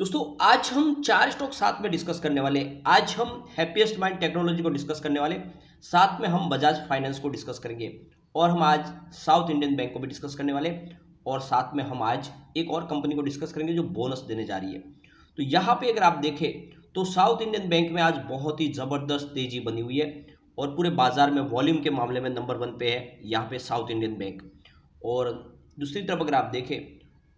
दोस्तों आज हम चार स्टॉक साथ में डिस्कस करने वाले। आज हम हैप्पीएस्ट माइंड टेक्नोलॉजी को डिस्कस करने वाले, साथ में हम बजाज फाइनेंस को डिस्कस करेंगे और हम आज साउथ इंडियन बैंक को भी डिस्कस करने वाले और साथ में हम आज एक और कंपनी को डिस्कस करेंगे जो बोनस देने जा रही है। तो यहाँ पे अगर आप देखें तो साउथ इंडियन बैंक में आज बहुत ही ज़बरदस्त तेजी बनी हुई है और पूरे बाजार में वॉल्यूम के मामले में नंबर 1 पे है यहाँ पे साउथ इंडियन बैंक। और दूसरी तरफ अगर आप देखें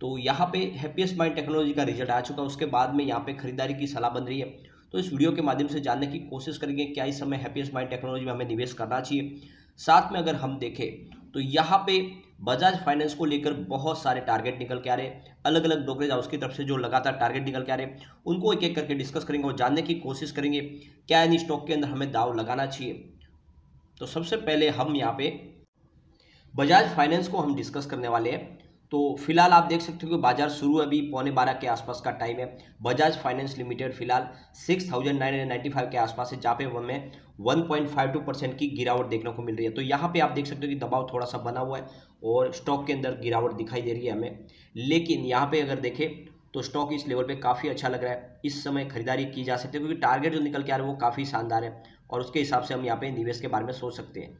तो यहाँ पे हैप्पीएस्ट माइंड टेक्नोलॉजी का रिजल्ट आ चुका है, उसके बाद में यहाँ पे खरीदारी की सलाह बन रही है। तो इस वीडियो के माध्यम से जानने की कोशिश करेंगे क्या इस समय हैप्पीएस्ट माइंड टेक्नोलॉजी में हमें निवेश करना चाहिए। साथ में अगर हम देखें तो यहाँ पे बजाज फाइनेंस को लेकर बहुत सारे टारगेट निकल के आ रहे हैं, अलग अलग ब्रोकरेज हाउस की तरफ से जो लगातार टारगेट निकल के आ रहे हैं उनको एक एक करके डिस्कस करेंगे और जानने की कोशिश करेंगे क्या इन स्टॉक के अंदर हमें दाव लगाना चाहिए। तो सबसे पहले हम यहाँ पे बजाज फाइनेंस को हम डिस्कस करने वाले हैं। तो फिलहाल आप देख सकते हो कि बाजार शुरू अभी 11:15 के आसपास का टाइम है। बजाज फाइनेंस लिमिटेड फिलहाल 6995 के आसपास है, जहाँ पे हमें 1.52% की गिरावट देखने को मिल रही है। तो यहाँ पे आप देख सकते हो कि दबाव थोड़ा सा बना हुआ है और स्टॉक के अंदर गिरावट दिखाई दे रही है हमें, लेकिन यहाँ पे अगर देखें तो स्टॉक इस लेवल पे काफ़ी अच्छा लग रहा है। इस समय खरीदारी की जा सकती है क्योंकि टारगेट जो निकल के आ रहा है वो काफ़ी शानदार है और उसके हिसाब से हम यहाँ पे निवेश के बारे में सोच सकते हैं।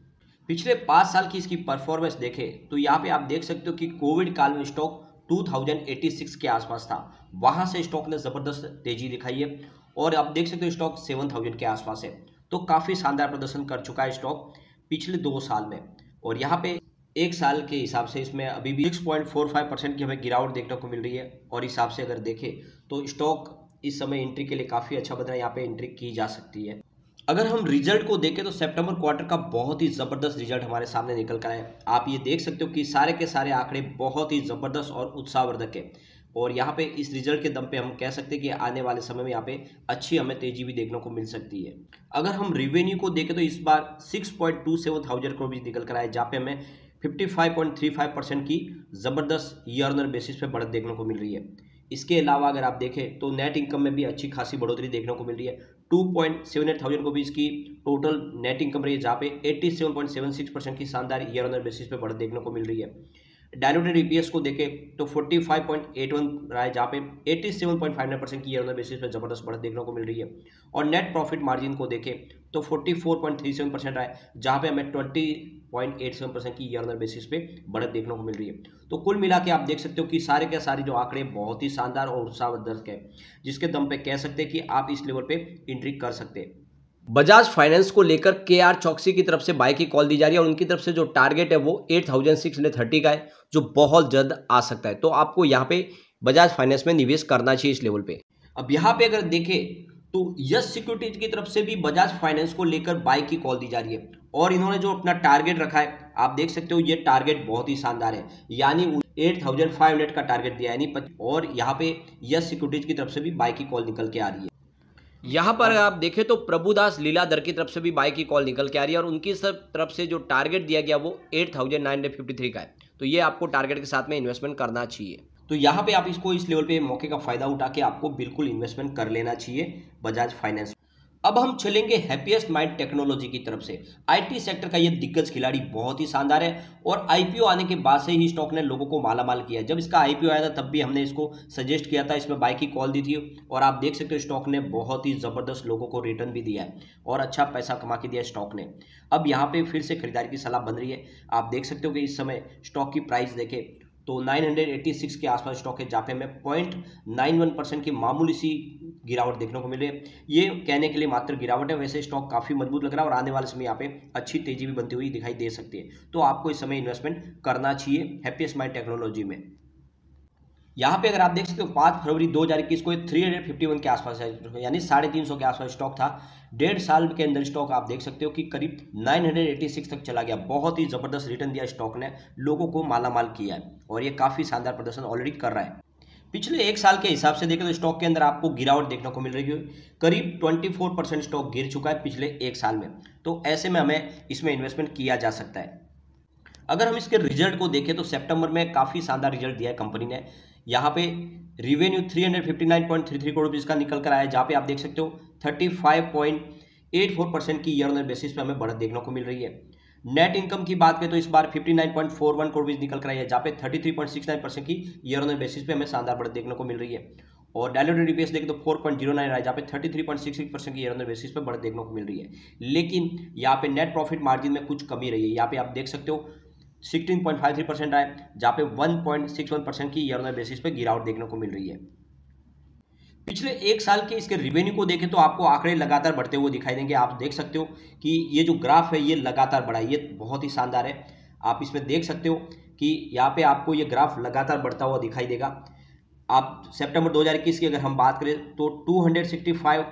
पिछले 5 साल की इसकी परफॉर्मेंस देखें तो यहाँ पे आप देख सकते हो कि कोविड काल में स्टॉक 2086 के आसपास था, वहां से स्टॉक ने ज़बरदस्त तेजी दिखाई है और आप देख सकते हो स्टॉक 7000 के आसपास है। तो काफ़ी शानदार प्रदर्शन कर चुका है स्टॉक पिछले 2 साल में। और यहाँ पे एक साल के हिसाब से इसमें अभी भी 6.45% की हमें गिरावट देखने को मिल रही है और हिसाब से अगर देखें तो स्टॉक इस समय एंट्री के लिए काफ़ी अच्छा बन रहा है, यहाँ पे एंट्री की जा सकती है। अगर हम रिजल्ट को देखें तो सितंबर क्वार्टर का बहुत ही ज़बरदस्त रिजल्ट हमारे सामने निकल कर आया। आप ये देख सकते हो कि सारे के सारे आंकड़े बहुत ही ज़बरदस्त और उत्साहवर्धक है और यहाँ पे इस रिजल्ट के दम पे हम कह सकते हैं कि आने वाले समय में यहाँ पे अच्छी हमें तेजी भी देखने को मिल सकती है। अगर हम रेवेन्यू को देखें तो इस बार 6.27 थाउजेंड करोड़ निकल कर आए, जहाँ पे हमें 55.35% की ज़बरदस्त ईयर ऑन ईयर बेसिस पे बढ़त देखने को मिल रही है। इसके अलावा अगर आप देखें तो नेट इनकम में भी अच्छी खासी बढ़ोतरी देखने को मिल रही है। 2.78 थाउजेंड को भी इसकी टोटल नेट इनकम रही है, जहाँ पे 87.76% की शानदार ईयर ऑन ईयर बेसिस पे बढ़त देखने को मिल रही है। डायलूटेड ईपीएस को देखें तो 45.81 रहा है, जहाँ पे 87.59% की ईयर ऑन ईयर बेसिस पे जबरदस्त बढ़त देखने को मिल रही है। और नेट प्रॉफिट मार्जिन को देखें तो 44.37% रहा है, जहाँ पे हमें 20.87% की ईयर ऑन ईयर बेसिस पे बढ़त देखने को मिल रही है। तो कुल मिला के आप देख सकते हो कि सारे के सारे जो आंकड़े बहुत ही शानदार और उत्साहवर्धक है, जिसके दम पे कह सकते हैं कि आप इस लेवल पे एंट्री कर सकते हैं। बजाज फाइनेंस को लेकर केआर चौकसी की तरफ से बाय की कॉल दी जा रही है और उनकी तरफ से जो टारगेट है वो 8630 का है, जो बहुत जल्द आ सकता है। तो आपको यहाँ पे बजाज फाइनेंस में निवेश करना चाहिए इस लेवल पे। अब यहाँ पे अगर देखें तो यस सिक्योरिटीज की तरफ से भी बजाज फाइनेंस को लेकर बाय की कॉल दी जा रही है और इन्होंने जो अपना टारगेट रखा है आप देख सकते हो, ये टारगेट बहुत ही शानदार है, यानी 8500 का टारगेट दिया है यानी और यहाँ पे यस सिक्योरिटीज की तरफ से भी बाय की कॉल निकल के आ रही है। यहाँ पर आप देखें तो प्रभुदास लीलाधर की तरफ से भी बाय की कॉल निकल के आ रही है और उनकी तरफ से जो टारगेट दिया गया वो 8953 का है। तो ये आपको टारगेट के साथ में इन्वेस्टमेंट करना चाहिए। तो यहाँ पे आप इसको इस लेवल पे मौके का फायदा उठा के आपको बिल्कुल इन्वेस्टमेंट कर लेना चाहिए बजाज फाइनेंस। अब हम चलेंगे हैप्पीएस्ट माइंड टेक्नोलॉजी की तरफ से। आईटी सेक्टर का ये दिग्गज खिलाड़ी बहुत ही शानदार है और आईपीओ आने के बाद से ही स्टॉक ने लोगों को मालामाल किया है। जब इसका आईपीओ आया था तब भी हमने इसको सजेस्ट किया था, इसमें बाय की कॉल दी थी और आप देख सकते हो स्टॉक ने बहुत ही ज़बरदस्त लोगों को रिटर्न भी दिया है और अच्छा पैसा कमा के दिया स्टॉक ने। अब यहाँ पे फिर से खरीदारी की सलाह बन रही है। आप देख सकते हो कि इस समय स्टॉक की प्राइस देखें तो 986 के आसपास स्टॉक है, जहाँ पे हमें 0.91% की मामूली सी गिरावट देखने को मिल रही है। ये कहने के लिए मात्र गिरावट है, वैसे स्टॉक काफ़ी मजबूत लग रहा है और आने वाले समय यहाँ पे अच्छी तेजी भी बनती हुई दिखाई दे सकती है। तो आपको इस समय इन्वेस्टमेंट करना चाहिए हैप्पीएस्ट माइंड टेक्नोलॉजी में। यहाँ पे अगर आप देख सकते हो 5 फरवरी 2021 को 351 के आसपास है, यानी 350 के आसपास स्टॉक था। 1.5 साल के अंदर स्टॉक आप देख सकते हो कि करीब 986 तक चला गया। बहुत ही ज़बरदस्त रिटर्न दिया स्टॉक ने, लोगों को मालामाल किया है और ये काफ़ी शानदार प्रदर्शन ऑलरेडी कर रहा है। पिछले एक साल के हिसाब से देखें तो स्टॉक के अंदर आपको गिरावट देखने को मिल रही है, करीब 24% स्टॉक गिर चुका है पिछले एक साल में। तो ऐसे में हमें इसमें इन्वेस्टमेंट किया जा सकता है। अगर हम इसके रिजल्ट को देखें तो सितंबर में काफ़ी शानदार रिजल्ट दिया है कंपनी ने। यहाँ पे रिवेन्यू 359.33 करोड़ रुपये का निकल कर आया, जहाँ पे आप देख सकते हो 35.84% की ईयर ऑन ईयर बेसिस पे हमें बढ़त देखने को मिल रही है। नेट इनकम की बात करें तो इस बार 59.41 करोड़ रुपये निकल कर आई है, जहाँ पे 33.69% की ईयर ऑन ईयर बेसिस पे हमें शानदार बढ़त देखने को मिल रही है। और डायलूटेड ईपीएस देखें तो 4.09 रहा है, जहाँ पे 33.66% की ईयर ऑन ईयर बेसिस पे बढ़त देखने को मिल रही है। लेकिन यहाँ पे नेट प्रॉफिट मार्जिन में कुछ कमी रही है। यहाँ पे आप देख सकते हो 16.53% आए, जहाँ पे 1.61% की ईयर ऑन ईयर बेसिस पे गिरावट देखने को मिल रही है। पिछले एक साल के इसके रिवेन्यू को देखें तो आपको आंकड़े लगातार बढ़ते हुए दिखाई देंगे। आप देख सकते हो कि ये जो ग्राफ है ये लगातार बढ़ा है, ये बहुत ही शानदार है। आप इसमें देख सकते हो कि यहाँ पे आपको ये ग्राफ लगातार बढ़ता हुआ दिखाई देगा। आप सितंबर 2021 की अगर हम बात करें तो 265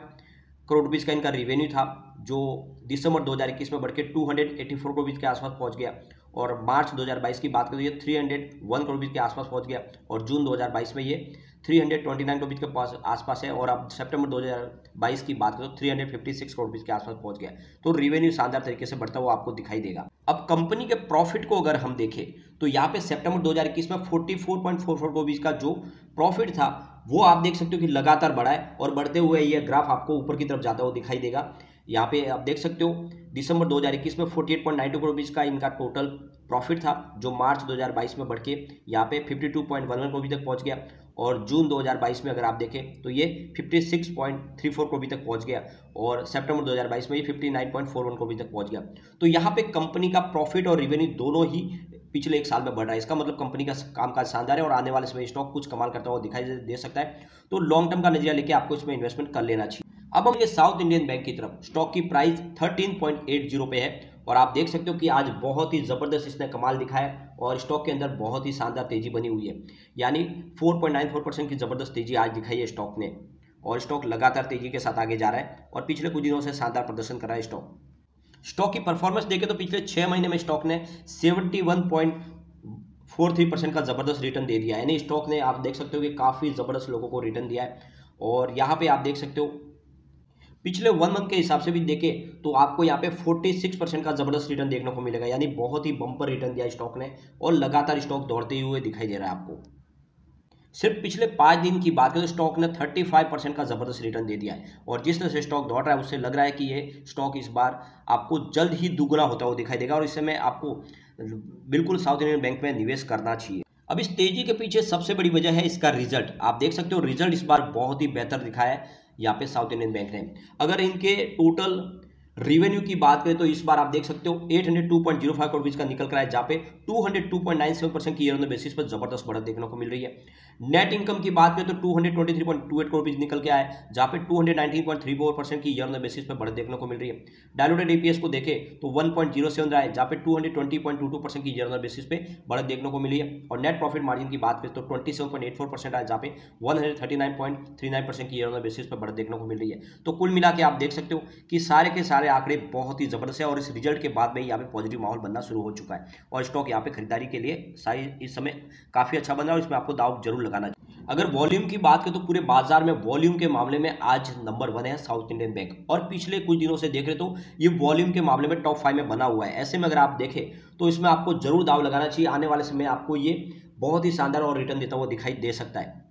करोड़ रुपीज़ का इनका रिवेन्यू था, जो दिसंबर 2021 में बढ़ के 284 करोड़ रुपीज़ के आसपास पहुंच गया। और मार्च 2022 की बात करें तो ये 301 करोड़ रुपीज़ के आसपास पहुंच गया, और जून 2022 में ये 329 करोड़ रुपीज़ के आसपास है। और अब सितंबर 2022 की बात करें तो 356 करोड़ रुपीज़ के आसपास पहुंच गया। तो रिवेन्यू शानदार तरीके से बढ़ता हुआ आपको दिखाई देगा। अब कंपनी के प्रॉफिट को अगर हम देखें तो यहाँ पे सितंबर 2021 में 44.44 करोड़ रुपीज़ का जो प्रॉफिट था वो आप देख सकते हो कि लगातार बढ़ा है, और बढ़ते हुए ये ग्राफ आपको ऊपर की तरफ जाता हुआ दिखाई देगा। यहाँ पे आप देख सकते हो दिसंबर 2021 में 48.92 करोड़ रुपीज़ का इनका टोटल प्रॉफिट था, जो मार्च 2022 में बढ़ के यहाँ पे 52.11 करोड़ तक पहुँच गया। और जून 2022 में अगर आप देखें तो ये 56.34 करोड़ तक पहुँच गया, और सितंबर 2022 में ये 59.41 करोड़ तक पहुँच गया। तो यहाँ पे कंपनी का प्रॉफिट और रिवेन्यू दोनों ही पिछले एक साल में बढ़ रहा है। इसका मतलब कंपनी का कामकाज शानदार है और आने वाले समय स्टॉक कुछ कमाल करता हुआ दिखाई दे सकता है। तो लॉन्ग टर्म का नजरिया लेके आपको इसमें इन्वेस्टमेंट कर लेना चाहिए। अब हम ये साउथ इंडियन बैंक की तरफ, स्टॉक की प्राइस 13.80 पे है, और आप देख सकते हो कि आज बहुत ही जबरदस्त इसने कमाल दिखाया है और स्टॉक के अंदर बहुत ही शानदार तेजी बनी हुई है। यानी 4.94% की जबरदस्त तेजी आज दिखाई है स्टॉक ने, और स्टॉक लगातार तेजी के साथ आगे जा रहा है और पिछले कुछ दिनों से शानदार प्रदर्शन कर रहा है स्टॉक की परफॉर्मेंस देखें तो पिछले 6 महीने में स्टॉक ने 71.43% का जबरदस्त रिटर्न दे दिया है। यानी स्टॉक ने आप देख सकते हो कि काफी जबरदस्त लोगों को रिटर्न दिया है। और यहाँ पे आप देख सकते हो पिछले 1 मंथ के हिसाब से भी देखें तो आपको यहाँ पे 46% का जबरदस्त रिटर्न देखने को मिलेगा। यानी बहुत ही बम्पर रिटर्न दिया स्टॉक ने, और लगातार स्टॉक दौड़ते हुए दिखाई दे रहा है आपको। सिर्फ पिछले 5 दिन की बात करें तो स्टॉक ने 35% का जबरदस्त रिटर्न दे दिया है, और जिस तरह से स्टॉक दौड़ रहा है उससे लग रहा है कि ये स्टॉक इस बार आपको जल्द ही दुगना होता हुआ दिखाई देगा, और इस समय आपको बिल्कुल साउथ इंडियन बैंक में निवेश करना चाहिए। अब इस तेजी के पीछे सबसे बड़ी वजह है इसका रिजल्ट। आप देख सकते हो रिजल्ट इस बार बहुत ही बेहतर दिखाया है यहाँ पे साउथ इंडियन बैंक ने। अगर इनके टोटल रिवेन्यू की बात करें तो इस बार आप देख सकते हो 802.05 करोड़ रुपीज का निकल कर आया, जहाँ पे 202.97% की ईयर ऑन बेसिस पर जबरदस्त बढ़त देखने को मिल रही है। नेट इनकम की बात करें तो 223.28 करोड़ रुपीज निकल के आया, जहाँ पे 219.34% की ईयर ऑन बेसिस पर बढ़त देखने को मिल रही है। डायलूटेड ईपीएस को देखें तो 1.07 रहा है, जहाँ पे 220.22% की ईयर ऑन बेसिस पे बढ़त देखने को मिली है। और नेट प्रॉफिट मार्जिन की बात करें तो 27.84% आया, जहाँ पे 139.39% की ईयर ऑन बेसिस पर बढ़त देखने को मिल रही है। तो कुल मिला के आप देख सकते हो कि सारे के सारे आंकड़े बहुत ही जबरदस्त है, और इस रिजल्ट के बाद में यहाँ पे पॉजिटिव माहौल बनना शुरू हो चुका है, और स्टॉक यहाँ पे खरीदारी के लिए इस समय काफी अच्छा बन रहा है, और इसमें आपको दाव जरूर लगाना चाहिए। अगर वॉल्यूम की बात करें तो पूरे बाजार में वॉल्यूम के मामले में आज नंबर 1 है साउथ इंडियन बैंक, और पिछले कुछ दिनों से देख रहे तो ये वॉल्यूम के मामले में टॉप 5 में बना हुआ है। ऐसे में अगर आप देखें तो इसमें आपको जरूर दाव लगाना चाहिए। आने वाले समय आपको ये बहुत ही शानदार और रिटर्न देता हुआ दिखाई दे सकता है।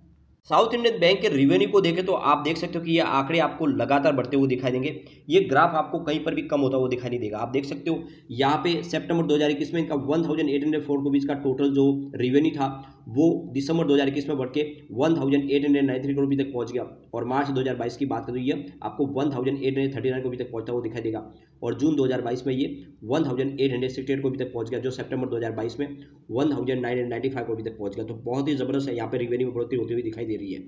साउथ इंडियन बैंक के रिवेन्यू को देखें तो आप देख सकते हो कि ये आंकड़े आपको लगातार बढ़ते हुए दिखाई देंगे। ये ग्राफ आपको कहीं पर भी कम होता हुआ दिखाई नहीं देगा। आप देख सकते हो यहाँ पे सितंबर 2021 में इनका 1804 करोड़ रुपीज़ का टोटल जो रिवेन्यू था वो दिसंबर 2021 में बढ़ के 1893 करोड़ रुपये तक पहुँच गया, और मार्च 2022 की बात करें तो ये आपको 1839 करोड़ तक पहुँचता हुआ दिखाई देगा, और जून 2022 में ये 1868 करोड़ तक पहुँच गया, जो सितंबर 2022 में 1995 करोड़ तक पहुँच गया। तो बहुत ही जबरदस्त है, यहाँ पे रिवेन्यू में बढ़ोतरी होती हुई दिखाई दे रही है।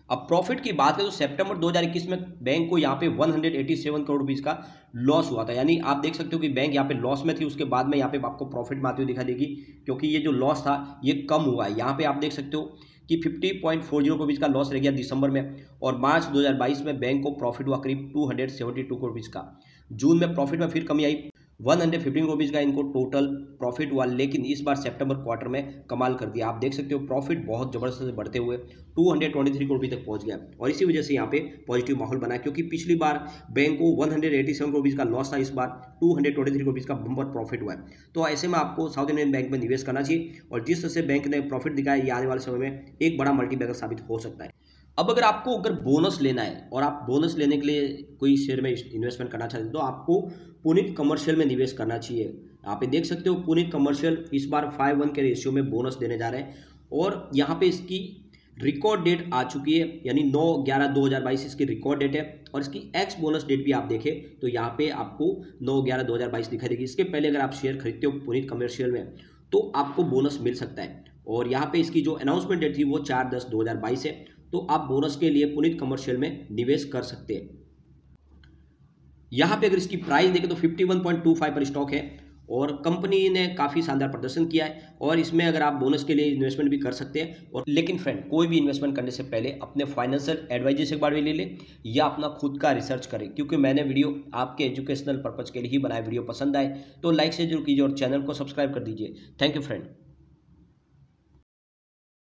अब प्रॉफिट की बात करें तो सितंबर 2021 में बैंक को यहाँ पे 187 करोड़ रुपीज़ का लॉस हुआ था। यानी आप देख सकते हो कि बैंक यहाँ पे लॉस में थी, उसके बाद में यहाँ पे आपको प्रॉफिट में आती हुई दिखाई देगी, क्योंकि ये जो लॉस था ये कम हुआ है। यहाँ पे आप देख सकते हो कि 50.40 करोड़ रुपीज़ का लॉस रह गया दिसंबर में, और मार्च 2022 में बैंक को प्रॉफिट हुआ करीब 272 करोड़ रुपीज़ का। जून में प्रॉफिट में फिर कमी आई, 115 करोड़ रुपीज़ का इनको टोटल प्रॉफिट हुआ, लेकिन इस बार सितंबर क्वार्टर में कमाल कर दिया। आप देख सकते हो प्रॉफिट बहुत जबरदस्त से बढ़ते हुए 223 करोड़ रुपये तक पहुंच गया, और इसी वजह से यहाँ पे पॉजिटिव माहौल बना, क्योंकि पिछली बार बैंक को 187 करोड़ रुपीज़ का लॉस था, इस बार 223 करोड़ रुपीज़ का बम्पर प्रॉफिट हुआ है। तो ऐसे में आपको साउथ इंडियन बैंक में निवेश करना चाहिए, और जिस तरह से बैंक ने प्रॉफिट दिखाया ये आने वाले समय में एक बड़ा मल्टीबैगर साबित हो सकता है। अब अगर बोनस लेना है और आप बोनस लेने के लिए कोई शेयर में इन्वेस्टमेंट करना चाहते हैं तो आपको पुनीत कमर्शियल में निवेश करना चाहिए। यहाँ पे देख सकते हो पुनीत कमर्शियल इस बार 5:1 के रेशियो में बोनस देने जा रहे हैं, और यहाँ पे इसकी रिकॉर्ड डेट आ चुकी है, यानी 9/11/2022 इसकी रिकॉर्ड डेट है। और इसकी एक्स बोनस डेट भी आप देखें तो यहाँ पे आपको 9/11/2022 दिखाई देगी। इसके पहले अगर आप शेयर खरीदते हो पुनीत कमर्शियल में तो आपको बोनस मिल सकता है। और यहाँ पे इसकी जो अनाउंसमेंट डेट थी वो 4/10/2022 है। तो आप बोनस के लिए पुनीत कमर्शियल में निवेश कर सकते हैं। यहाँ पे अगर इसकी प्राइस देखें तो 51.25 पर स्टॉक है और कंपनी ने काफ़ी शानदार प्रदर्शन किया है। और इसमें अगर आप बोनस के लिए इन्वेस्टमेंट भी कर सकते हैं। और लेकिन फ्रेंड, कोई भी इन्वेस्टमेंट करने से पहले अपने फाइनेंशियल एडवाइजर से एक बार भी ले लें या अपना खुद का रिसर्च करें, क्योंकि मैंने वीडियो आपके एजुकेशनल पर्पज़ के लिए ही बनाया। वीडियो पसंद आए तो लाइक से जरूर कीजिए और चैनल को सब्सक्राइब कर दीजिए। Thank you friend.